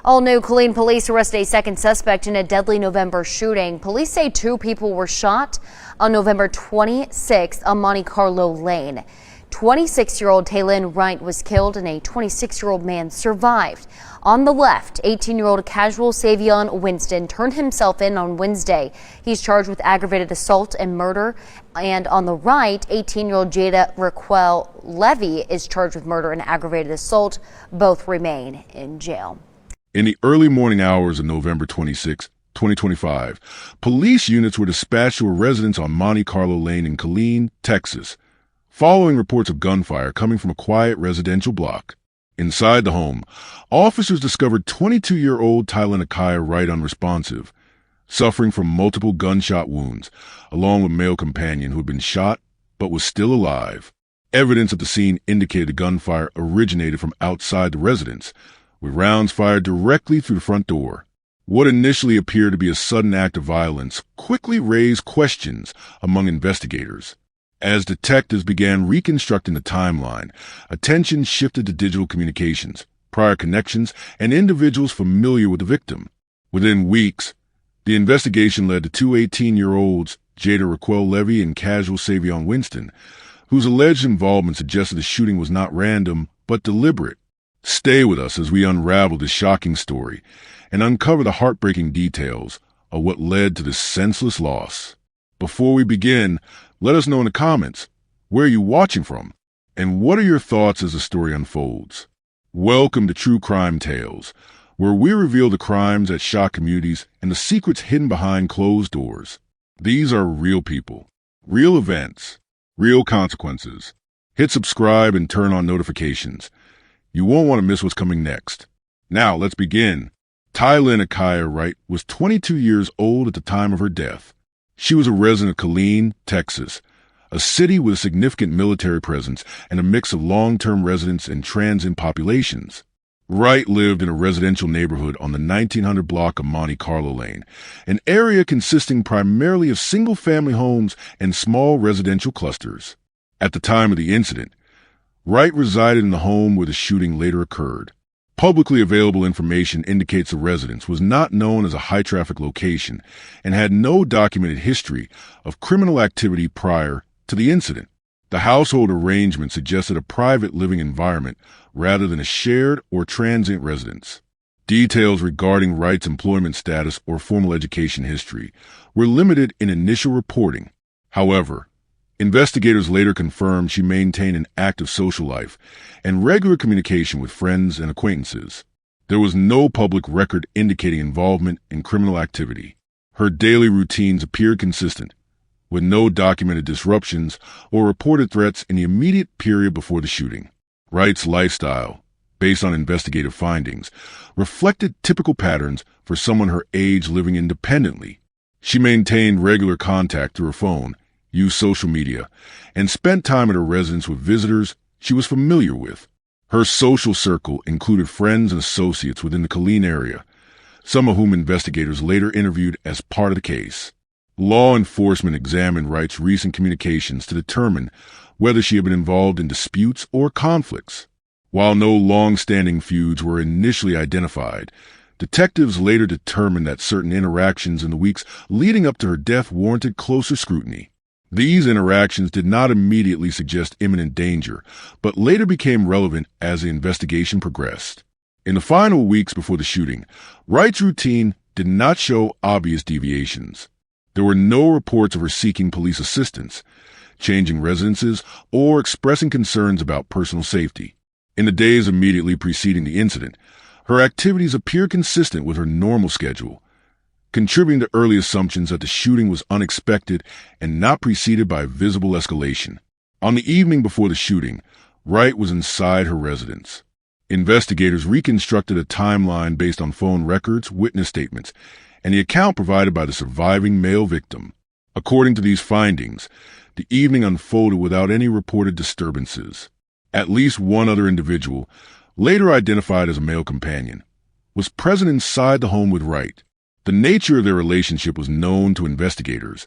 All new Killeen police arrested a second suspect in a deadly November shooting. Police say 2 people were shot on November 26th on Monte Carlo Lane. 26-year-old Killeen Wright was killed and a 26-year-old man survived. On the left, 18-year-old casual Savion Winston turned himself in on Wednesday. He's charged with aggravated assault and murder. And on the right, 18-year-old Jada Raquel Levy is charged with murder and aggravated assault. Both remain in jail. In the early morning hours of November 26, 2025, police units were dispatched to a residence on Monte Carlo Lane in Killeen, Texas, following reports of gunfire coming from a quiet residential block. Inside the home, officers discovered 22-year-old Killeen Wright unresponsive, suffering from multiple gunshot wounds, along with a male companion who had been shot but was still alive. Evidence at the scene indicated the gunfire originated from outside the residence, with rounds fired directly through the front door. What initially appeared to be a sudden act of violence quickly raised questions among investigators. As detectives began reconstructing the timeline, attention shifted to digital communications, prior connections, and individuals familiar with the victim. Within weeks, the investigation led to 2 18-year-olds, Jada Raquel Levy and casual Savion Winston, whose alleged involvement suggested the shooting was not random, but deliberate. Stay with us as we unravel this shocking story and uncover the heartbreaking details of what led to this senseless loss. Before we begin, let us know in the comments, where are you watching from? And what are your thoughts as the story unfolds? Welcome to True Crime Tales, where we reveal the crimes that shock communities and the secrets hidden behind closed doors. These are real people, real events, real consequences. Hit subscribe and turn on notifications. You won't want to miss what's coming next. Now, let's begin. Killeen Wright was 22 years old at the time of her death. She was a resident of Killeen, Texas, a city with a significant military presence and a mix of long-term residents and transient populations. Wright lived in a residential neighborhood on the 1900 block of Monte Carlo Lane, an area consisting primarily of single-family homes and small residential clusters. At the time of the incident, Wright resided in the home where the shooting later occurred. Publicly available information indicates the residence was not known as a high-traffic location and had no documented history of criminal activity prior to the incident. The household arrangement suggested a private living environment rather than a shared or transient residence. Details regarding Wright's employment status or formal education history were limited in initial reporting. However, investigators later confirmed she maintained an active social life and regular communication with friends and acquaintances. There was no public record indicating involvement in criminal activity. Her daily routines appeared consistent, with no documented disruptions or reported threats in the immediate period before the shooting. Wright's lifestyle, based on investigative findings, reflected typical patterns for someone her age living independently. She maintained regular contact through her phone, used social media, and spent time at her residence with visitors she was familiar with. Her social circle included friends and associates within the Killeen area, some of whom investigators later interviewed as part of the case. Law enforcement examined Wright's recent communications to determine whether she had been involved in disputes or conflicts. While no long-standing feuds were initially identified, detectives later determined that certain interactions in the weeks leading up to her death warranted closer scrutiny. These interactions did not immediately suggest imminent danger, but later became relevant as the investigation progressed. In the final weeks before the shooting, Wright's routine did not show obvious deviations. There were no reports of her seeking police assistance, changing residences, or expressing concerns about personal safety. In the days immediately preceding the incident, her activities appeared consistent with her normal schedule, contributing to early assumptions that the shooting was unexpected and not preceded by visible escalation. On the evening before the shooting, Wright was inside her residence. Investigators reconstructed a timeline based on phone records, witness statements, and the account provided by the surviving male victim. According to these findings, the evening unfolded without any reported disturbances. At least one other individual, later identified as a male companion, was present inside the home with Wright. The nature of their relationship was known to investigators,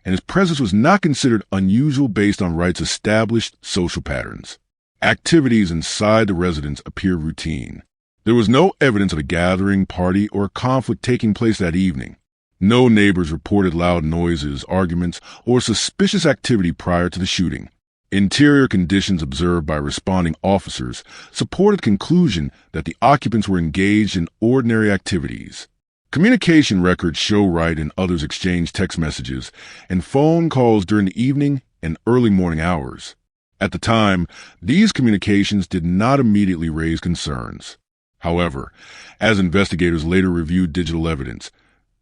and his presence was not considered unusual based on Wright's established social patterns. Activities inside the residence appeared routine. There was no evidence of a gathering, party, or conflict taking place that evening. No neighbors reported loud noises, arguments, or suspicious activity prior to the shooting. Interior conditions observed by responding officers supported the conclusion that the occupants were engaged in ordinary activities. Communication records show Wright and others exchanged text messages and phone calls during the evening and early morning hours. At the time, these communications did not immediately raise concerns. However, as investigators later reviewed digital evidence,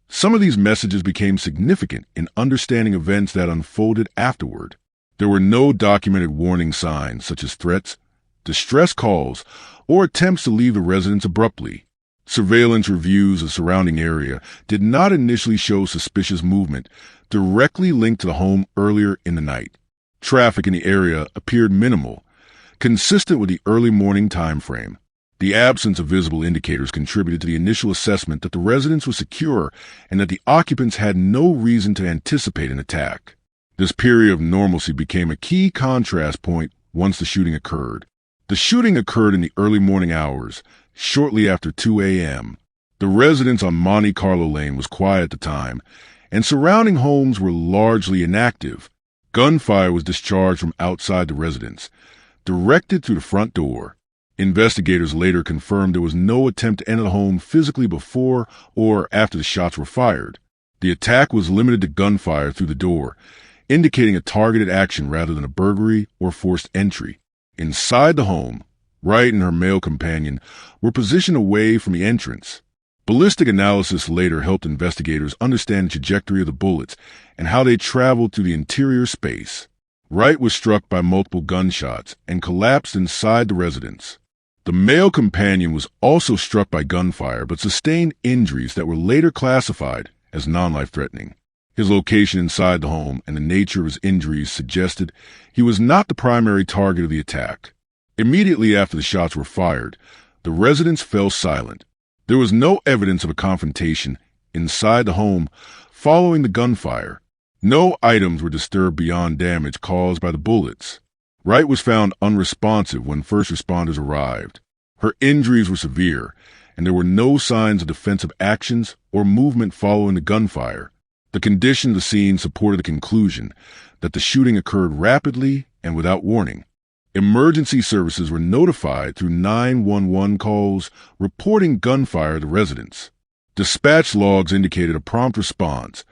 some of these messages became significant in understanding events that unfolded afterward. There were no documented warning signs such as threats, distress calls, or attempts to leave the residence abruptly. Surveillance reviews of the surrounding area did not initially show suspicious movement directly linked to the home earlier in the night. Traffic in the area appeared minimal, consistent with the early morning time frame. The absence of visible indicators contributed to the initial assessment that the residence was secure and that the occupants had no reason to anticipate an attack. This period of normalcy became a key contrast point once the shooting occurred. The shooting occurred in the early morning hours, shortly after 2 a.m. The residence on Monte Carlo Lane was quiet at the time, and surrounding homes were largely inactive. Gunfire was discharged from outside the residence, directed through the front door. Investigators later confirmed there was no attempt to enter the home physically before or after the shots were fired. The attack was limited to gunfire through the door, indicating a targeted action rather than a burglary or forced entry. Inside the home, Wright and her male companion were positioned away from the entrance. Ballistic analysis later helped investigators understand the trajectory of the bullets and how they traveled through the interior space. Wright was struck by multiple gunshots and collapsed inside the residence. The male companion was also struck by gunfire but sustained injuries that were later classified as non-life-threatening. His location inside the home and the nature of his injuries suggested he was not the primary target of the attack. Immediately after the shots were fired, the residence fell silent. There was no evidence of a confrontation inside the home following the gunfire. No items were disturbed beyond damage caused by the bullets. Wright was found unresponsive when first responders arrived. Her injuries were severe, and there were no signs of defensive actions or movement following the gunfire. The condition of the scene supported the conclusion that the shooting occurred rapidly and without warning. Emergency services were notified through 911 calls reporting gunfire at the residence. Dispatch logs indicated a prompt response,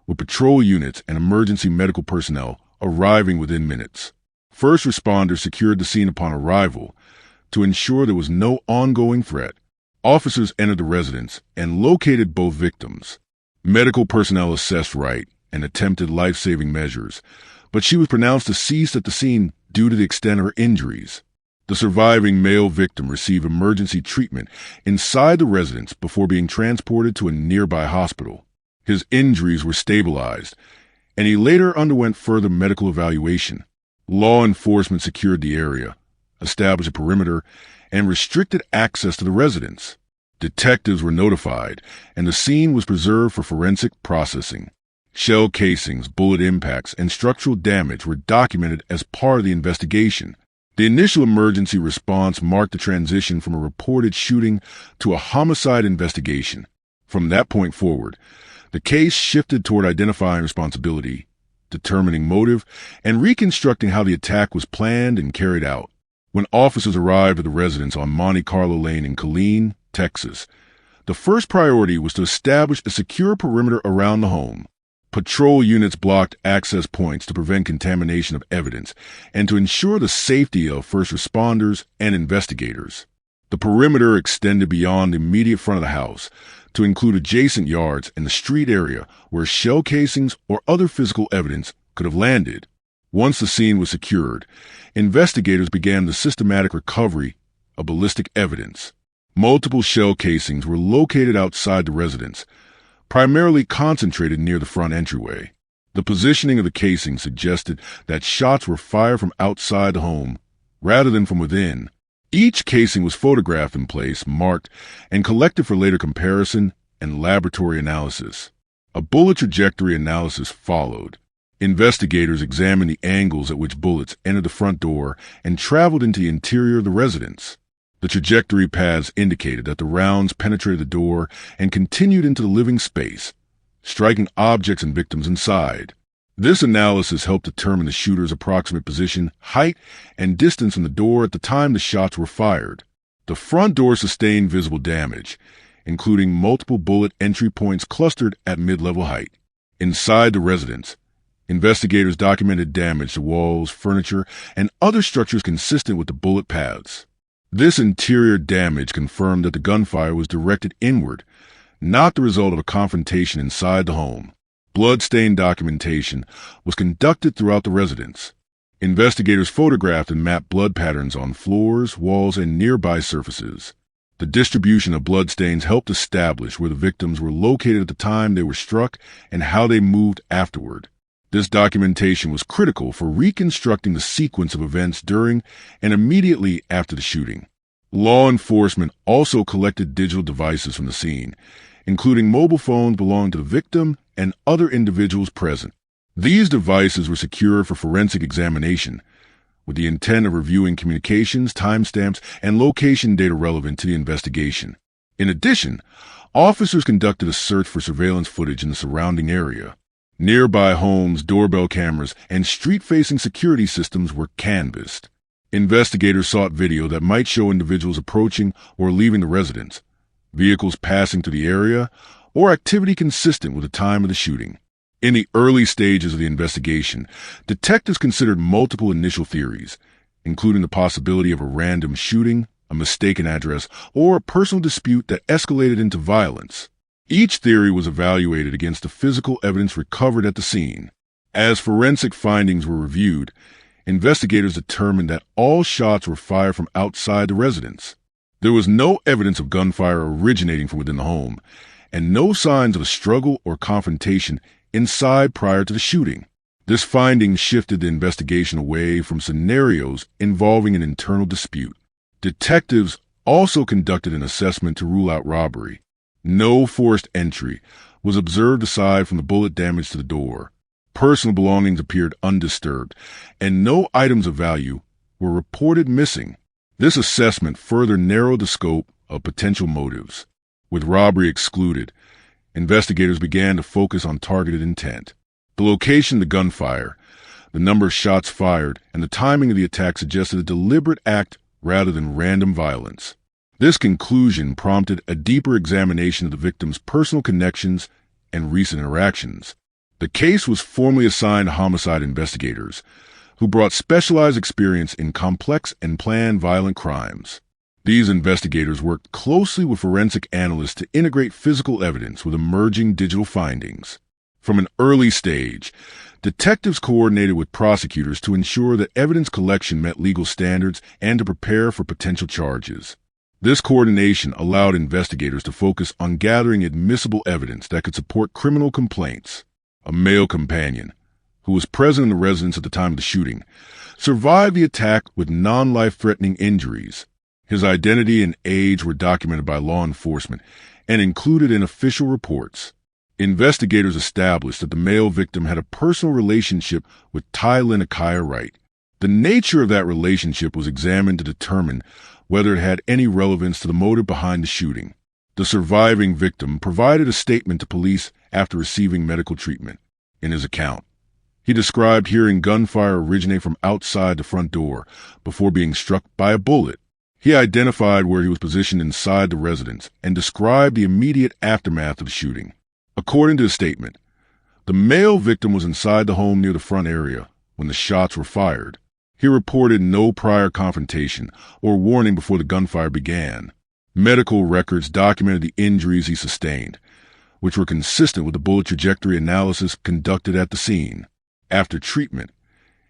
with patrol units and emergency medical personnel arriving within minutes. First responders secured the scene upon arrival to ensure there was no ongoing threat. Officers entered the residence and located both victims. Medical personnel assessed Wright and attempted life-saving measures, but she was pronounced deceased at the scene due to the extent of her injuries. The surviving male victim received emergency treatment inside the residence before being transported to a nearby hospital. His injuries were stabilized, and he later underwent further medical evaluation. Law enforcement secured the area, established a perimeter, and restricted access to the residence. Detectives were notified, and the scene was preserved for forensic processing. Shell casings, bullet impacts, and structural damage were documented as part of the investigation. The initial emergency response marked the transition from a reported shooting to a homicide investigation. From that point forward, the case shifted toward identifying responsibility, determining motive, and reconstructing how the attack was planned and carried out. When officers arrived at the residence on Monte Carlo Lane in Killeen, Texas, the first priority was to establish a secure perimeter around the home. Patrol units blocked access points to prevent contamination of evidence and to ensure the safety of first responders and investigators. The perimeter extended beyond the immediate front of the house to include adjacent yards and the street area where shell casings or other physical evidence could have landed. Once the scene was secured, investigators began the systematic recovery of ballistic evidence. Multiple shell casings were located outside the residence, primarily concentrated near the front entryway. The positioning of the casing suggested that shots were fired from outside the home rather than from within. Each casing was photographed in place, marked, and collected for later comparison and laboratory analysis. A bullet trajectory analysis followed. Investigators examined the angles at which bullets entered the front door and traveled into the interior of the residence. The trajectory paths indicated that the rounds penetrated the door and continued into the living space, striking objects and victims inside. This analysis helped determine the shooter's approximate position, height, and distance from the door at the time the shots were fired. The front door sustained visible damage, including multiple bullet entry points clustered at mid-level height. Inside the residence, investigators documented damage to walls, furniture, and other structures consistent with the bullet paths. This interior damage confirmed that the gunfire was directed inward, not the result of a confrontation inside the home. Blood-stained documentation was conducted throughout the residence. Investigators photographed and mapped blood patterns on floors, walls, and nearby surfaces. The distribution of bloodstains helped establish where the victims were located at the time they were struck and how they moved afterward. This documentation was critical for reconstructing the sequence of events during and immediately after the shooting. Law enforcement also collected digital devices from the scene, including mobile phones belonging to the victim and other individuals present. These devices were secured for forensic examination, with the intent of reviewing communications, timestamps, and location data relevant to the investigation. In addition, officers conducted a search for surveillance footage in the surrounding area. Nearby homes, doorbell cameras, and street-facing security systems were canvassed. Investigators sought video that might show individuals approaching or leaving the residence, vehicles passing through the area, or activity consistent with the time of the shooting. In the early stages of the investigation, detectives considered multiple initial theories, including the possibility of a random shooting, a mistaken address, or a personal dispute that escalated into violence. Each theory was evaluated against the physical evidence recovered at the scene. As forensic findings were reviewed, investigators determined that all shots were fired from outside the residence. There was no evidence of gunfire originating from within the home, and no signs of a struggle or confrontation inside prior to the shooting. This finding shifted the investigation away from scenarios involving an internal dispute. Detectives also conducted an assessment to rule out robbery. No forced entry was observed aside from the bullet damage to the door. Personal belongings appeared undisturbed, and no items of value were reported missing. This assessment further narrowed the scope of potential motives. With robbery excluded, investigators began to focus on targeted intent. The location of the gunfire, the number of shots fired, and the timing of the attack suggested a deliberate act rather than random violence. This conclusion prompted a deeper examination of the victim's personal connections and recent interactions. The case was formally assigned to homicide investigators, who brought specialized experience in complex and planned violent crimes. These investigators worked closely with forensic analysts to integrate physical evidence with emerging digital findings. From an early stage, detectives coordinated with prosecutors to ensure that evidence collection met legal standards and to prepare for potential charges. This coordination allowed investigators to focus on gathering admissible evidence that could support criminal complaints. A male companion, who was present in the residence at the time of the shooting, survived the attack with non-life-threatening injuries. His identity and age were documented by law enforcement and included in official reports. Investigators established that the male victim had a personal relationship with Tylin Akaya Wright. The nature of that relationship was examined to determine whether it had any relevance to the motive behind the shooting. The surviving victim provided a statement to police after receiving medical treatment. In his account, he described hearing gunfire originate from outside the front door before being struck by a bullet. He identified where he was positioned inside the residence and described the immediate aftermath of the shooting. According to his statement, the male victim was inside the home near the front area when the shots were fired. He reported no prior confrontation or warning before the gunfire began. Medical records documented the injuries he sustained, which were consistent with the bullet trajectory analysis conducted at the scene. After treatment,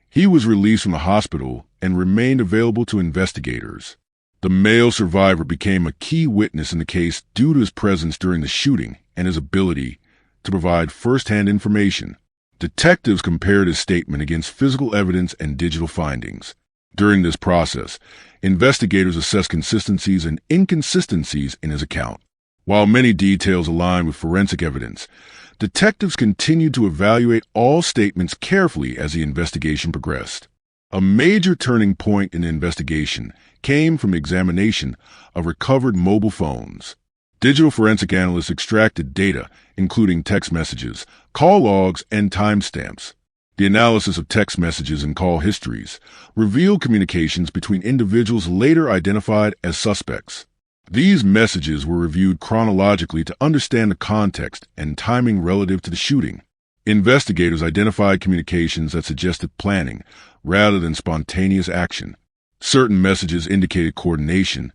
he was released from the hospital and remained available to investigators. The male survivor became a key witness in the case due to his presence during the shooting and his ability to provide first-hand information. Detectives compared his statement against physical evidence and digital findings. During this process, investigators assessed consistencies and inconsistencies in his account. While many details aligned with forensic evidence, detectives continued to evaluate all statements carefully as the investigation progressed. A major turning point in the investigation came from the examination of recovered mobile phones. Digital forensic analysts extracted data, including text messages, call logs, and timestamps. The analysis of text messages and call histories revealed communications between individuals later identified as suspects. These messages were reviewed chronologically to understand the context and timing relative to the shooting. Investigators identified communications that suggested planning rather than spontaneous action. Certain messages indicated coordination,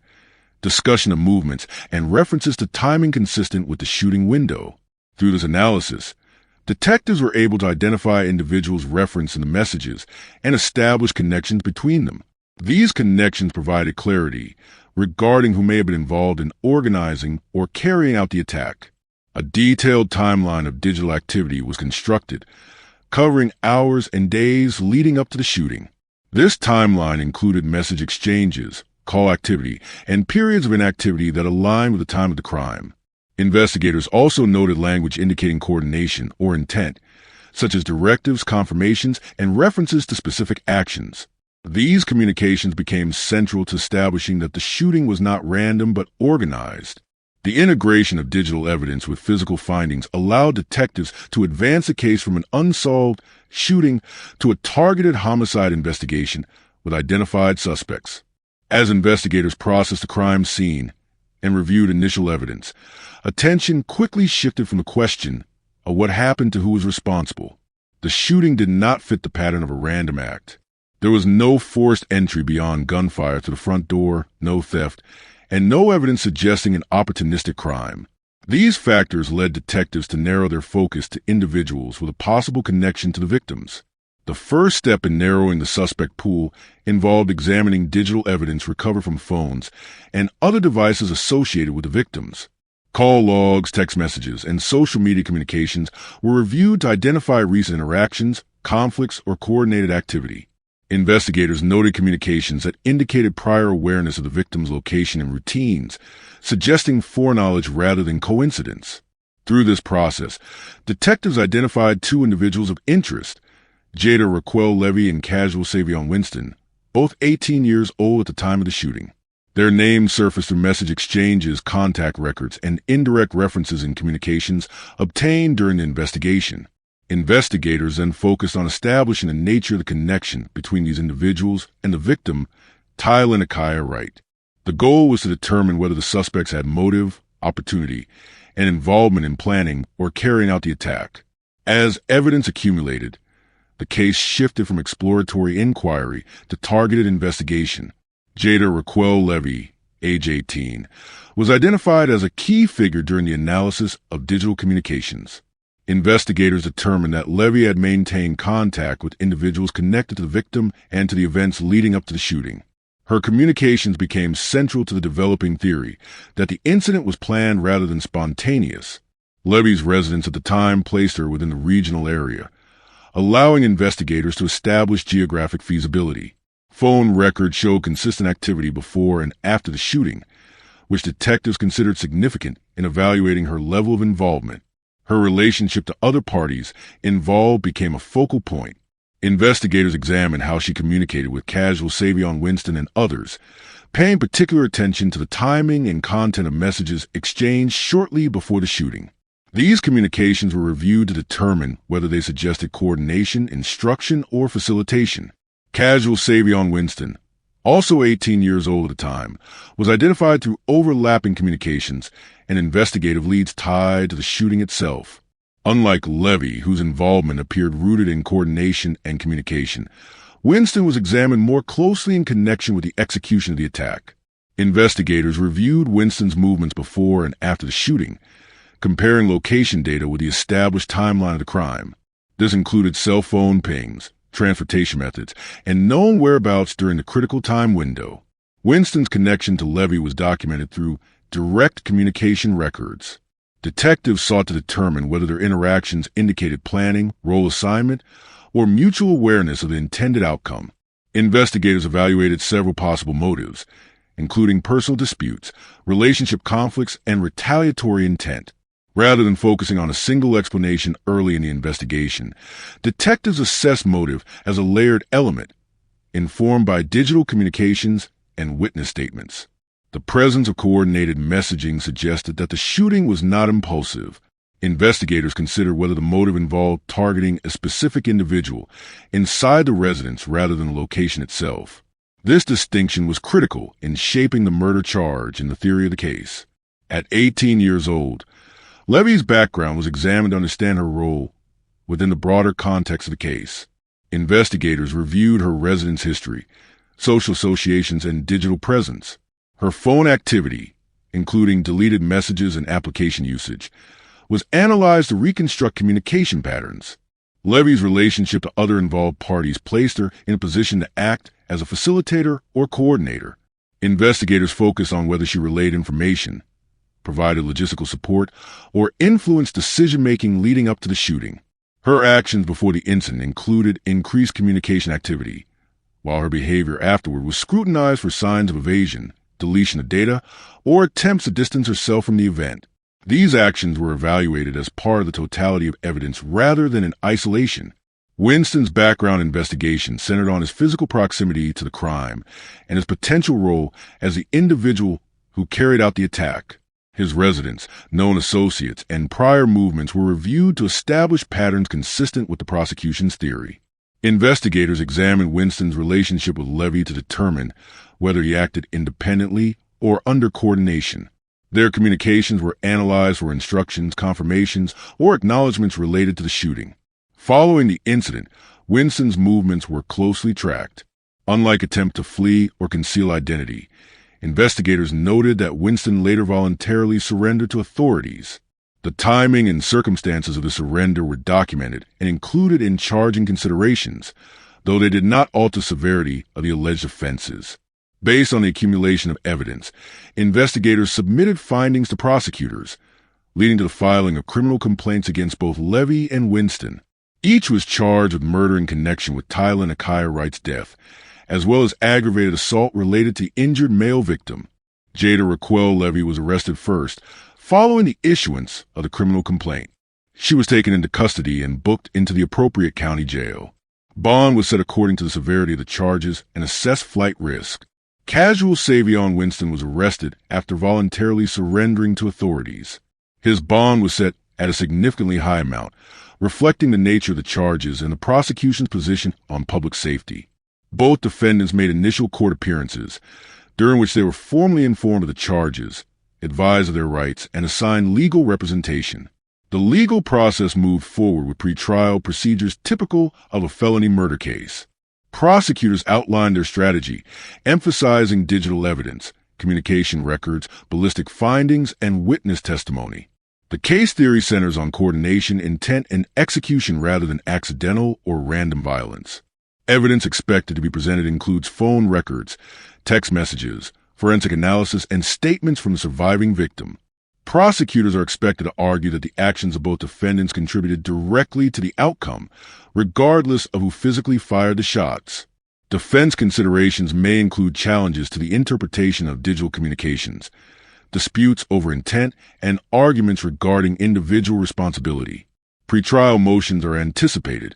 discussion of movements, and references to timing consistent with the shooting window. Through this analysis, detectives were able to identify individuals referenced in the messages and establish connections between them. These connections provided clarity regarding who may have been involved in organizing or carrying out the attack. A detailed timeline of digital activity was constructed, covering hours and days leading up to the shooting. This timeline included message exchanges, call activity, and periods of inactivity that aligned with the time of the crime. Investigators also noted language indicating coordination or intent, such as directives, confirmations, and references to specific actions. These communications became central to establishing that the shooting was not random but organized. The integration of digital evidence with physical findings allowed detectives to advance a case from an unsolved shooting to a targeted homicide investigation with identified suspects. As investigators processed the crime scene and reviewed initial evidence, attention quickly shifted from the question of what happened to who was responsible. The shooting did not fit the pattern of a random act. There was no forced entry beyond gunfire to the front door, no theft, and no evidence suggesting an opportunistic crime. These factors led detectives to narrow their focus to individuals with a possible connection to the victims. The first step in narrowing the suspect pool involved examining digital evidence recovered from phones and other devices associated with the victims. Call logs, text messages, and social media communications were reviewed to identify recent interactions, conflicts, or coordinated activity. Investigators noted communications that indicated prior awareness of the victim's location and routines, suggesting foreknowledge rather than coincidence. Through this process, detectives identified two individuals of interest, Jada Raquel Levy and Casual Savion Winston, both 18 years old at the time of the shooting. Their names surfaced through message exchanges, contact records, and indirect references in communications obtained during the investigation. Investigators then focused on establishing the nature of the connection between these individuals and the victim, Tylen Akaya Wright. The goal was to determine whether the suspects had motive, opportunity, and involvement in planning or carrying out the attack. As evidence accumulated, the case shifted from exploratory inquiry to targeted investigation. Jada Raquel Levy, age 18, was identified as a key figure during the analysis of digital communications. Investigators determined that Levy had maintained contact with individuals connected to the victim and to the events leading up to the shooting. Her communications became central to the developing theory that the incident was planned rather than spontaneous. Levy's residence at the time placed her within the regional area, allowing investigators to establish geographic feasibility. Phone records showed consistent activity before and after the shooting, which detectives considered significant in evaluating her level of involvement. Her relationship to other parties involved became a focal point. Investigators examined how she communicated with Casual Savion Winston and others, paying particular attention to the timing and content of messages exchanged shortly before the shooting. These communications were reviewed to determine whether they suggested coordination, instruction, or facilitation. Casual Savion Winston, also 18 years old at the time, was identified through overlapping communications and investigative leads tied to the shooting itself. Unlike Levy, whose involvement appeared rooted in coordination and communication, Winston was examined more closely in connection with the execution of the attack. Investigators reviewed Winston's movements before and after the shooting, comparing location data with the established timeline of the crime. This included cell phone pings, transportation methods, and known whereabouts during the critical time window. Winston's connection to Levy was documented through direct communication records. Detectives sought to determine whether their interactions indicated planning, role assignment, or mutual awareness of the intended outcome. Investigators evaluated several possible motives, including personal disputes, relationship conflicts, and retaliatory intent. Rather than focusing on a single explanation early in the investigation, detectives assessed motive as a layered element, informed by digital communications and witness statements. The presence of coordinated messaging suggested that the shooting was not impulsive. Investigators considered whether the motive involved targeting a specific individual inside the residence rather than the location itself. This distinction was critical in shaping the murder charge and the theory of the case. At 18 years old, Levy's background was examined to understand her role within the broader context of the case. Investigators reviewed her residence history, social associations, and digital presence. Her phone activity, including deleted messages and application usage, was analyzed to reconstruct communication patterns. Levy's relationship to other involved parties placed her in a position to act as a facilitator or coordinator. Investigators focused on whether she relayed information, provided logistical support, or influenced decision-making leading up to the shooting. Her actions before the incident included increased communication activity, while her behavior afterward was scrutinized for signs of evasion, deletion of data, or attempts to distance herself from the event. These actions were evaluated as part of the totality of evidence rather than in isolation. Winston's background investigation centered on his physical proximity to the crime and his potential role as the individual who carried out the attack. His residence, known associates, and prior movements were reviewed to establish patterns consistent with the prosecution's theory. Investigators examined Winston's relationship with Levy to determine whether he acted independently or under coordination. Their communications were analyzed for instructions, confirmations, or acknowledgments related to the shooting. Following the incident, Winston's movements were closely tracked. Unlike attempt to flee or conceal identity, investigators noted that Winston later voluntarily surrendered to authorities. The timing and circumstances of the surrender were documented and included in charging considerations, though they did not alter severity of the alleged offenses. Based on the accumulation of evidence, investigators submitted findings to prosecutors, leading to the filing of criminal complaints against both Levy and Winston. Each was charged with murder in connection with Tylen Akai Wright's death, as well as aggravated assault related to the injured male victim. Jada Raquel Levy was arrested first, following the issuance of the criminal complaint. She was taken into custody and booked into the appropriate county jail. Bond was set according to the severity of the charges and assessed flight risk. Casual Savion Winston was arrested after voluntarily surrendering to authorities. His bond was set at a significantly high amount, reflecting the nature of the charges and the prosecution's position on public safety. Both defendants made initial court appearances, during which they were formally informed of the charges, advised of their rights, and assigned legal representation. The legal process moved forward with pretrial procedures typical of a felony murder case. Prosecutors outlined their strategy, emphasizing digital evidence, communication records, ballistic findings, and witness testimony. The case theory centers on coordination, intent, and execution rather than accidental or random violence. Evidence expected to be presented includes phone records, text messages, forensic analysis, and statements from the surviving victim. Prosecutors are expected to argue that the actions of both defendants contributed directly to the outcome, regardless of who physically fired the shots. Defense considerations may include challenges to the interpretation of digital communications, disputes over intent, and arguments regarding individual responsibility. Pretrial motions are anticipated,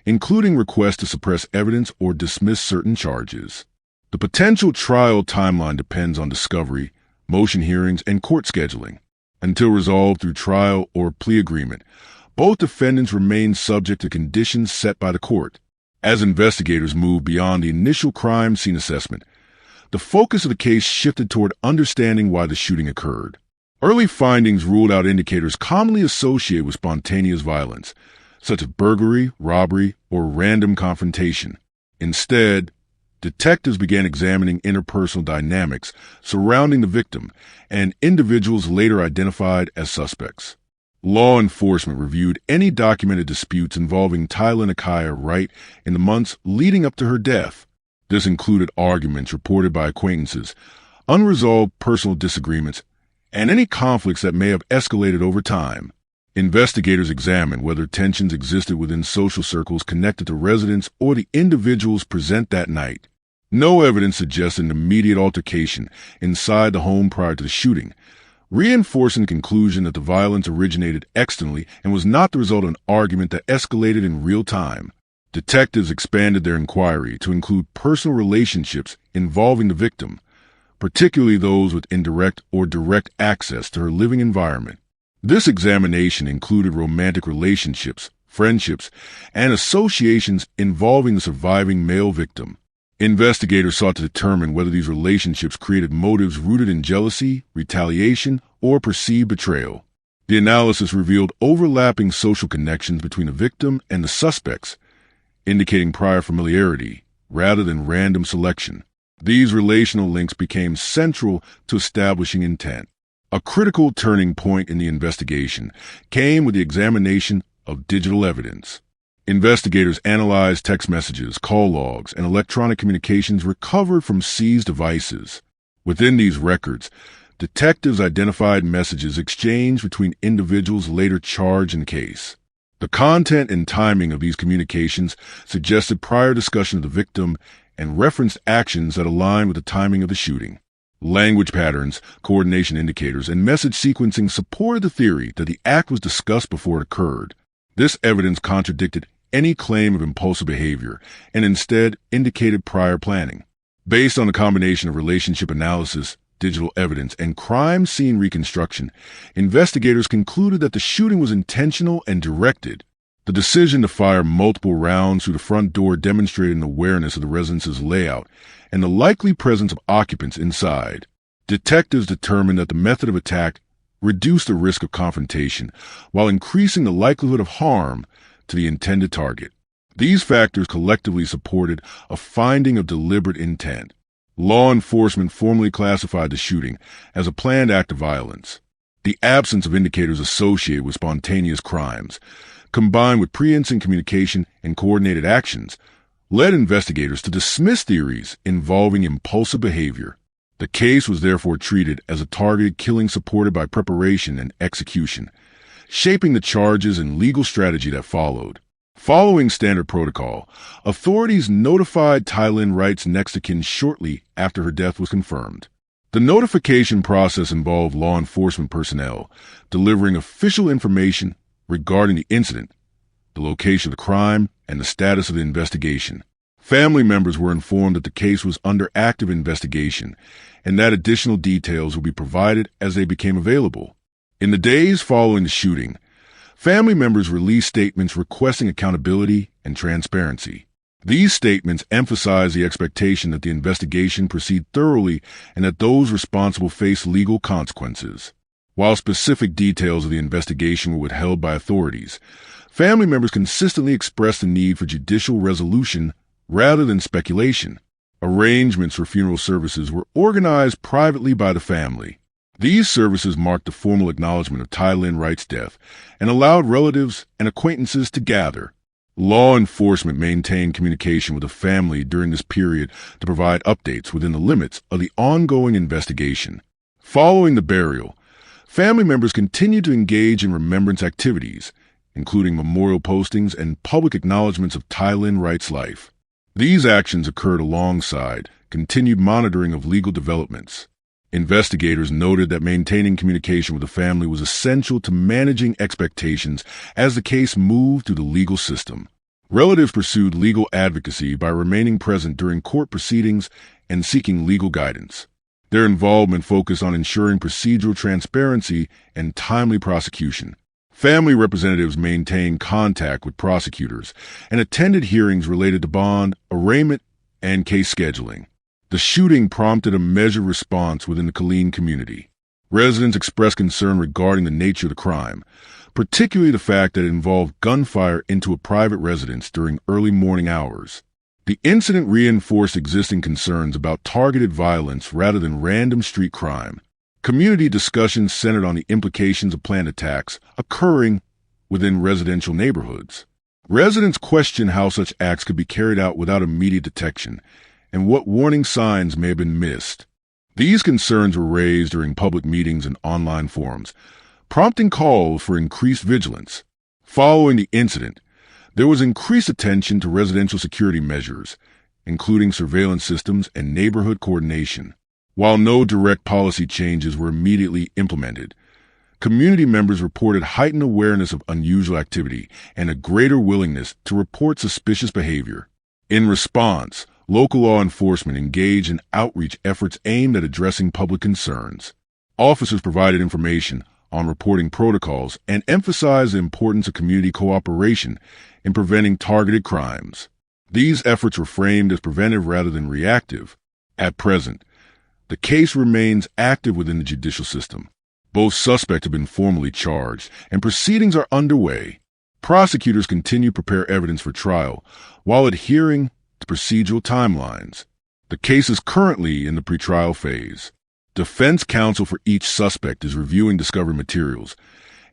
including requests to suppress evidence or dismiss certain charges. The potential trial timeline depends on discovery, motion hearings, and court scheduling. Until resolved through trial or plea agreement, both defendants remain subject to conditions set by the court. As investigators moved beyond the initial crime scene assessment, the focus of the case shifted toward understanding why the shooting occurred. Early findings ruled out indicators commonly associated with spontaneous violence, such as burglary, robbery, or random confrontation. Instead, detectives began examining interpersonal dynamics surrounding the victim and individuals later identified as suspects. Law enforcement reviewed any documented disputes involving Tylen Akai Wright in the months leading up to her death. This included arguments reported by acquaintances, unresolved personal disagreements, and any conflicts that may have escalated over time. Investigators examined whether tensions existed within social circles connected to residents or the individuals present that night. No evidence suggested an immediate altercation inside the home prior to the shooting, reinforcing the conclusion that the violence originated externally and was not the result of an argument that escalated in real time. Detectives expanded their inquiry to include personal relationships involving the victim, particularly those with indirect or direct access to her living environment. This examination included romantic relationships, friendships, and associations involving the surviving male victim. Investigators sought to determine whether these relationships created motives rooted in jealousy, retaliation, or perceived betrayal. The analysis revealed overlapping social connections between the victim and the suspects, indicating prior familiarity rather than random selection. These relational links became central to establishing intent. A critical turning point in the investigation came with the examination of digital evidence. Investigators analyzed text messages, call logs, and electronic communications recovered from seized devices. Within these records, detectives identified messages exchanged between individuals later charged in the case. The content and timing of these communications suggested prior discussion of the victim and referenced actions that aligned with the timing of the shooting. Language patterns, coordination indicators, and message sequencing supported the theory that the act was discussed before it occurred. This evidence contradicted any claim of impulsive behavior and instead indicated prior planning. Based on a combination of relationship analysis, digital evidence, and crime scene reconstruction, investigators concluded that the shooting was intentional and directed. The decision to fire multiple rounds through the front door demonstrated an awareness of the residence's layout and the likely presence of occupants inside. Detectives determined that the method of attack reduced the risk of confrontation while increasing the likelihood of harm to the intended target. These factors collectively supported a finding of deliberate intent. Law enforcement formally classified the shooting as a planned act of violence. The absence of indicators associated with spontaneous crimes, combined with pre-incident communication and coordinated actions, led investigators to dismiss theories involving impulsive behavior. The case was therefore treated as a targeted killing supported by preparation and execution, shaping the charges and legal strategy that followed. Following standard protocol, authorities notified Killeen Wright's next of kin shortly after her death was confirmed. The notification process involved law enforcement personnel delivering official information regarding the incident, the location of the crime, and the status of the investigation. Family members were informed that the case was under active investigation and that additional details would be provided as they became available. In the days following the shooting, family members released statements requesting accountability and transparency. These statements emphasized the expectation that the investigation proceed thoroughly and that those responsible face legal consequences. While specific details of the investigation were withheld by authorities, family members consistently expressed the need for judicial resolution rather than speculation. Arrangements for funeral services were organized privately by the family. These services marked the formal acknowledgement of Killeen Wright's death and allowed relatives and acquaintances to gather. Law enforcement maintained communication with the family during this period to provide updates within the limits of the ongoing investigation. Following the burial, family members continued to engage in remembrance activities, including memorial postings and public acknowledgments of Killeen Wright's life. These actions occurred alongside continued monitoring of legal developments. Investigators noted that maintaining communication with the family was essential to managing expectations as the case moved through the legal system. Relatives pursued legal advocacy by remaining present during court proceedings and seeking legal guidance. Their involvement focused on ensuring procedural transparency and timely prosecution. Family representatives maintained contact with prosecutors and attended hearings related to bond, arraignment, and case scheduling. The shooting prompted a measured response within the Killeen community. Residents expressed concern regarding the nature of the crime, particularly the fact that it involved gunfire into a private residence during early morning hours. The incident reinforced existing concerns about targeted violence rather than random street crime. Community discussions centered on the implications of planned attacks occurring within residential neighborhoods. Residents questioned how such acts could be carried out without immediate detection and what warning signs may have been missed. These concerns were raised during public meetings and online forums, prompting calls for increased vigilance. Following the incident, there was increased attention to residential security measures, including surveillance systems and neighborhood coordination. While no direct policy changes were immediately implemented, Community members reported heightened awareness of unusual activity and a greater willingness to report suspicious behavior. In response, local law enforcement engaged in outreach efforts aimed at addressing public concerns. Officers provided information on reporting protocols and emphasized the importance of community cooperation in preventing targeted crimes. These efforts were framed as preventive rather than reactive. At present, the case remains active within the judicial system. Both suspects have been formally charged, and proceedings are underway. Prosecutors continue to prepare evidence for trial while adhering to procedural timelines. The case is currently in the pretrial phase. Defense counsel for each suspect is reviewing discovery materials,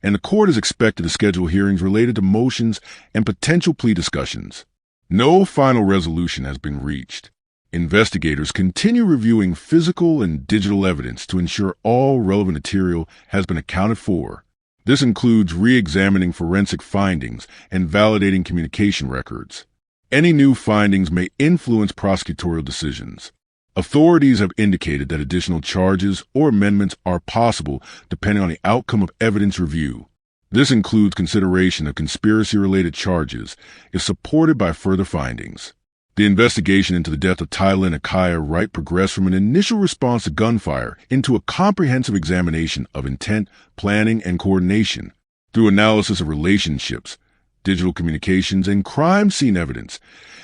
and the court is expected to schedule hearings related to motions and potential plea discussions. No final resolution has been reached. Investigators continue reviewing physical and digital evidence to ensure all relevant material has been accounted for. This includes re-examining forensic findings and validating communication records. Any new findings may influence prosecutorial decisions. Authorities have indicated that additional charges or amendments are possible depending on the outcome of evidence review. This includes consideration of conspiracy-related charges if supported by further findings. The investigation into the death of Tyler and Akaya Wright progressed from an initial response to gunfire into a comprehensive examination of intent, planning, and coordination. Through analysis of relationships, digital communications, and crime scene evidence,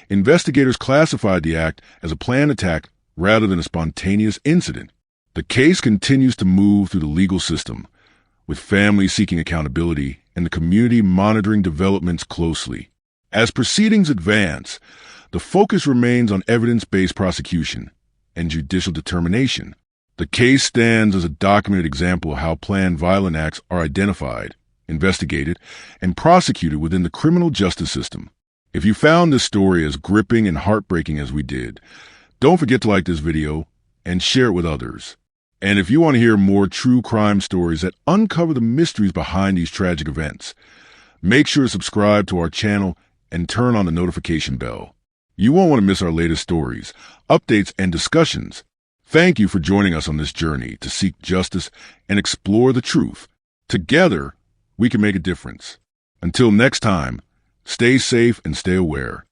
investigators classified the act as a planned attack rather than a spontaneous incident. The case continues to move through the legal system, with families seeking accountability and the community monitoring developments closely. As proceedings advance, the focus remains on evidence-based prosecution and judicial determination. The case stands as a documented example of how planned violent acts are identified, investigated, and prosecuted within the criminal justice system. If you found this story as gripping and heartbreaking as we did, don't forget to like this video and share it with others. And if you want to hear more true crime stories that uncover the mysteries behind these tragic events, make sure to subscribe to our channel and turn on the notification bell. You won't want to miss our latest stories, updates, and discussions. Thank you for joining us on this journey to seek justice and explore the truth. Together, we can make a difference. Until next time, stay safe and stay aware.